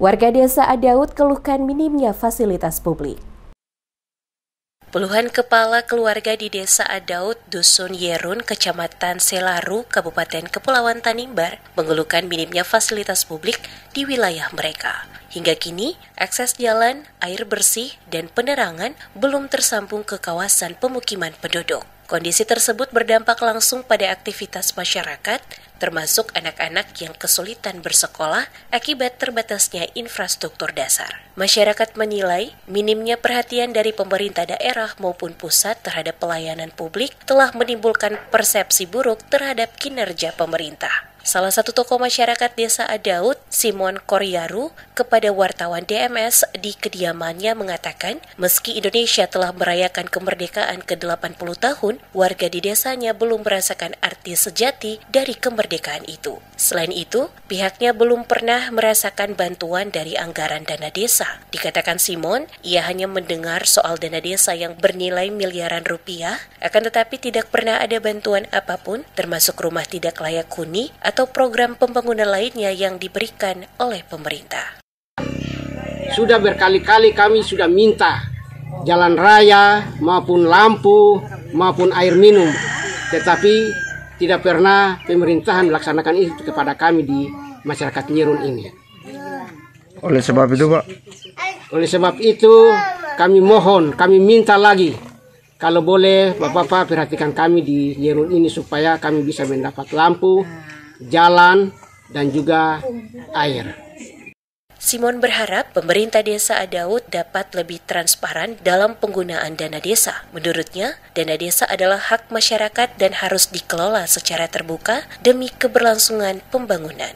Warga desa Adaud keluhkan minimnya fasilitas publik. Puluhan kepala keluarga di desa Adaud, Dusun Yerun, Kecamatan Selaru, Kabupaten Kepulauan Tanimbar, mengeluhkan minimnya fasilitas publik di wilayah mereka. Hingga kini, akses jalan, air bersih, dan penerangan belum tersambung ke kawasan pemukiman penduduk. Kondisi tersebut berdampak langsung pada aktivitas masyarakat, termasuk anak-anak yang kesulitan bersekolah akibat terbatasnya infrastruktur dasar. Masyarakat menilai minimnya perhatian dari pemerintah daerah maupun pusat terhadap pelayanan publik telah menimbulkan persepsi buruk terhadap kinerja pemerintah. Salah satu tokoh masyarakat desa Adaud, Simon Koryaru, kepada wartawan DMS di kediamannya mengatakan, meski Indonesia telah merayakan kemerdekaan ke-80 tahun, warga di desanya belum merasakan arti sejati dari kemerdekaan itu. Selain itu, pihaknya belum pernah merasakan bantuan dari anggaran dana desa. Dikatakan Simon, ia hanya mendengar soal dana desa yang bernilai miliaran rupiah, akan tetapi tidak pernah ada bantuan apapun, termasuk rumah tidak layak huni atau program pembangunan lainnya yang diberikan oleh pemerintah. Sudah berkali-kali kami sudah minta jalan raya maupun lampu maupun air minum, tetapi tidak pernah pemerintahan melaksanakan itu kepada kami di masyarakat Yerun ini. Oleh sebab itu, Pak? Oleh sebab itu kami mohon, kami minta lagi, kalau boleh Bapak-Bapak perhatikan kami di Yerun ini supaya kami bisa mendapat lampu, jalan, dan juga air. Simon berharap pemerintah desa Adaud dapat lebih transparan dalam penggunaan dana desa. Menurutnya, dana desa adalah hak masyarakat dan harus dikelola secara terbuka demi keberlangsungan pembangunan.